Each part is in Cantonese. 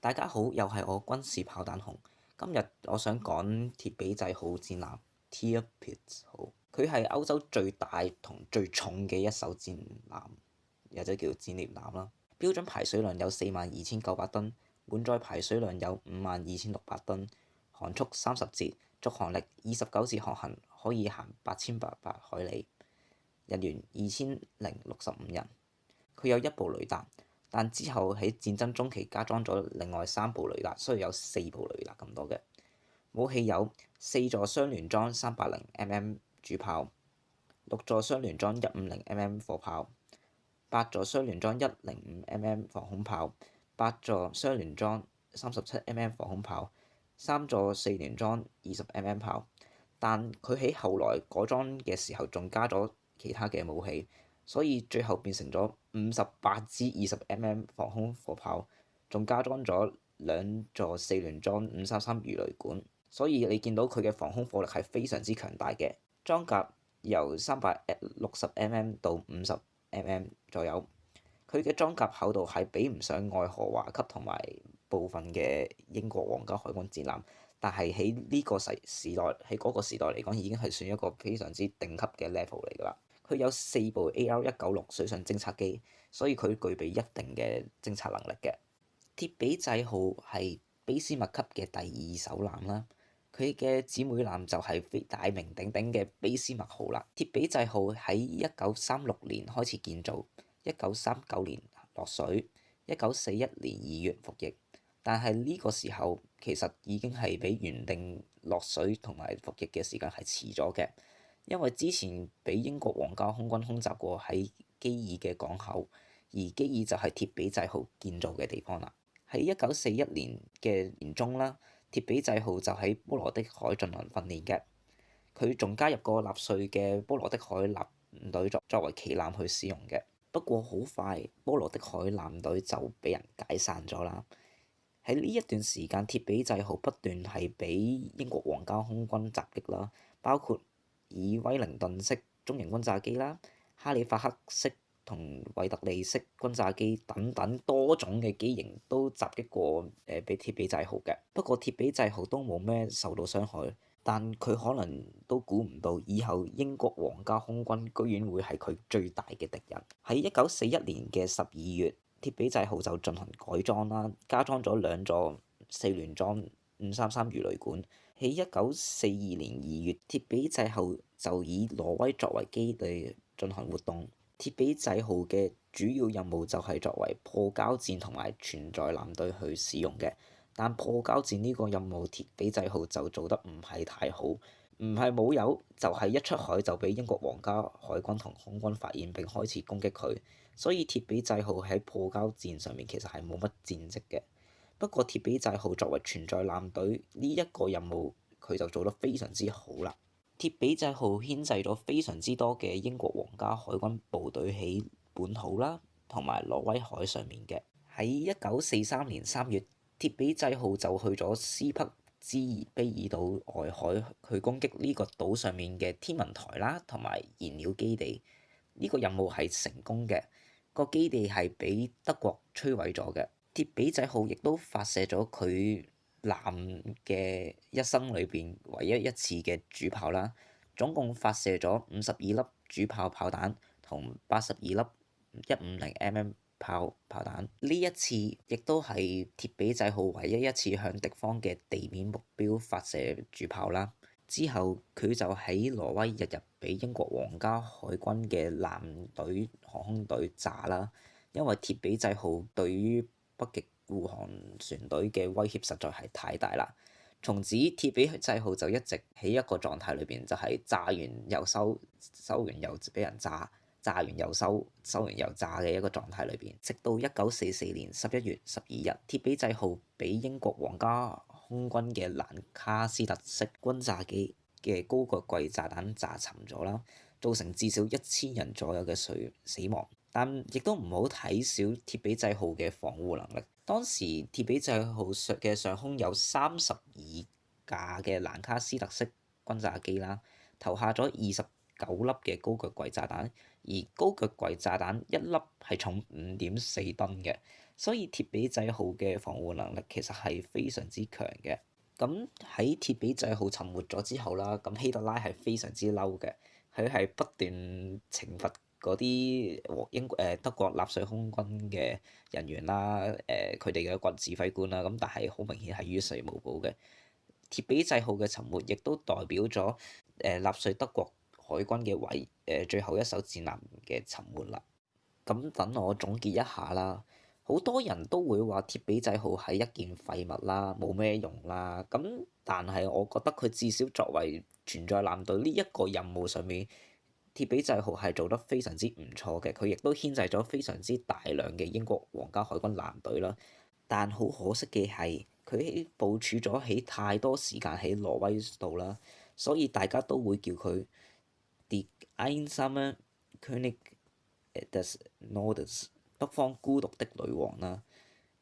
大家好，又係我軍事炮彈熊。今日我想講鐵比制號戰艦 Tirpitz 號，佢係歐洲最大同最重嘅一艘戰艦，或者叫戰列艦啦。標準排水量有42,900噸，滿載排水量有52,600噸，航速30節，續航力29節航行可以行8,800海里，人員2,065人。佢有一部雷達。但之後喺戰爭中期加裝咗另外3部雷達，所以有4部雷達咁多嘅。武器有4座雙聯裝380mm 主炮、6座雙聯裝150mm 火炮、8座雙聯裝105mm 防空炮、8座雙聯裝37mm 防空炮、3座4聯裝20mm 炮。但佢喺後來改裝嘅時候仲加咗其他嘅武器。所以最後變成咗58支20mm 防空火炮，仲加裝咗2座4聯裝533魚雷管。所以你見到佢嘅防空火力係非常之強大嘅。裝甲由360mm 到50mm 左右。佢嘅裝甲厚度係比唔上愛荷華級同埋部分嘅英國皇家海軍戰艦，但係喺呢個時代喺嗰個時代嚟講，已經係算一個非常之頂級嘅 level 嚟㗎啦。佢有4部 AL-196水上偵察機，所以佢具備一定嘅偵察能力嘅。鐵比制號係俾斯麥級嘅第2艘艦啦，佢嘅姊妹艦就係大名鼎鼎嘅俾斯麥號啦。鐵比制號喺1936年開始建造，1939年落水，1941年2月服役。但係呢個時候其實已經係比原定落水同埋服役嘅時間係遲咗嘅。因為之前俾英國皇家空軍空襲過喺基爾嘅港口，而基爾就係鐵比制號建造嘅地方啦。喺1941年嘅年中啦，鐵比制號就喺波羅的海進行訓練嘅。佢仲加入過納粹嘅波羅的海艦隊作為旗艦去使用嘅。不過好快，波羅的海艦隊就俾人解散咗啦。喺呢一段時間，鐵比制號不斷係俾英國皇家空軍襲擊啦，包括以威靈頓式中型轟炸機啦、哈利法克式同惠特利式轟炸機等等多種嘅機型都襲擊過俾鐵比制號嘅。不過鐵比制號都冇咩受到傷害，但佢可能都估唔到以後英國皇家空軍居然會係佢最大嘅敵人。喺1941年嘅12月，鐵比制號就進行改裝啦，加裝咗2座4聯裝533魚雷管。喺1942年2月，鐵比制號就以挪威作為基地進行活動。鐵比制號嘅主要任務就係作為破交戰同埋存在艦隊去使用嘅。但破交戰呢個任務，鐵比制號就做得唔係太好，唔係冇有，就係一出海就俾英國皇家海軍同空軍發現並開始攻擊佢。所以鐵比制號喺破交戰上面其實係冇乜戰績嘅。不過鐵比制號作為存在艦隊呢一個任務，佢就做得非常之好啦。鐵比制號牽制咗非常之多嘅英國皇家海軍部隊喺本土啦，同埋挪威海上面嘅。喺1943年3月，鐵比制號就去咗斯匹茲卑爾島外海去攻擊呢個島上面嘅天文台啦，同埋燃料基地。呢個任務係成功嘅，個基地係俾德國摧毀咗嘅。鐵比制號亦都發射咗佢艦嘅一生裏邊唯一一次嘅主炮啦，總共發射咗52粒主炮炮彈同82粒150mm炮彈。呢一次亦都係鐵比制號唯一一次向敵方嘅地面目標發射主炮啦。之後佢就喺挪威日日俾英國皇家海軍嘅艦隊航空隊炸啦，因為鐵比制號對於北極護航船隊嘅威脅實在係太大啦。從此鐵比制號就一直喺一個狀態裏邊，就係炸完又收，收完又俾人炸，炸完又收，收完又炸嘅一個狀態裏邊。直到1944年11月12日，鐵比制號俾英國皇家空軍嘅蘭卡斯特式轟炸機嘅高腳櫃炸彈炸沉咗啦，造成至少1000人左右嘅死亡。但亦都唔好睇小鐵比制號嘅防護能力。當時鐵比制號嘅上空有32架嘅蘭卡斯特式轟炸機啦，投下咗29粒嘅高腳櫃炸彈，而高腳櫃炸彈一粒係重5.4噸嘅，所以鐵比制號嘅防護能力其實係非常之強嘅。咁喺鐵比制號沉沒咗之後啦，咁希特拉係非常之嬲嘅，佢係不斷懲罰嗰啲德國納粹空軍嘅人員啦，佢哋嘅軍指揮官啦，咁但係好明顯係於事無補嘅。鐵比制號嘅沉沒亦都代表咗納粹德國海軍嘅最後一艘戰艦嘅沉沒啦。咁等我總結一下啦，好多人都會話鐵比制號係一件廢物啦，冇咩用啦。咁但係我覺得佢至少作為存在艦隊呢一個任務上面，鐵比制號係做得非常之唔錯嘅。佢亦都牽制咗非常之大量嘅英國皇家海軍艦隊啦。但好可惜嘅係，佢部署咗起太多時間喺挪威度啦，所以大家都會叫佢 Die einsame Königin des Nordens 北方孤獨的女王啦。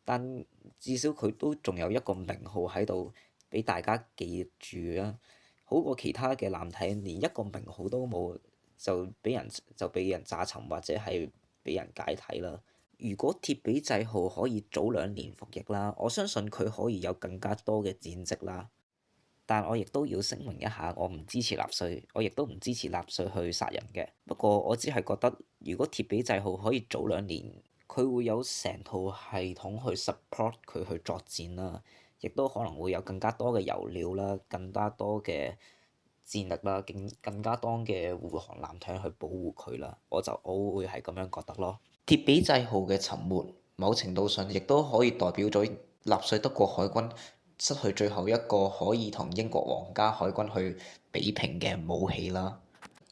但至少佢都仲有一個名號喺度俾大家記住啦，好過其他嘅艦艇連一個名號都冇就俾人炸沉或者係俾人解體啦。如果鐵比制號可以早2年服役啦，我相信佢可以有更加多嘅戰績啦。但我亦都要聲明一下，我唔支持納粹，我亦都唔支持納粹去殺人嘅。不過我只係覺得，如果鐵比制號可以早2年，佢會有成套系統去 support 佢去作戰啦，亦都可能會有更加多嘅油料啦，更加多嘅戰力啦，更加多嘅護航艦艇去保護佢啦。我會係咁樣覺得咯。鐵比制號嘅沉沒，某程度上亦都可以代表咗納粹德國海軍失去最後一個可以同英國皇家海軍去比拼嘅武器啦，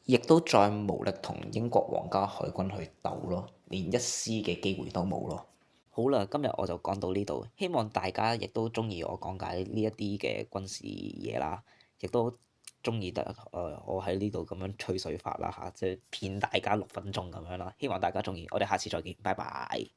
亦都再無力同英國皇家海軍去鬥咯，連一絲嘅機會都冇咯。好啦，今日我就講到呢度，希望大家亦都中意我講解呢一啲嘅軍事嘢啦，亦都中意得我喺呢度咁樣吹水法啦嚇，即係騙大家6分鐘咁樣啦，希望大家中意，我哋下次再見，拜拜。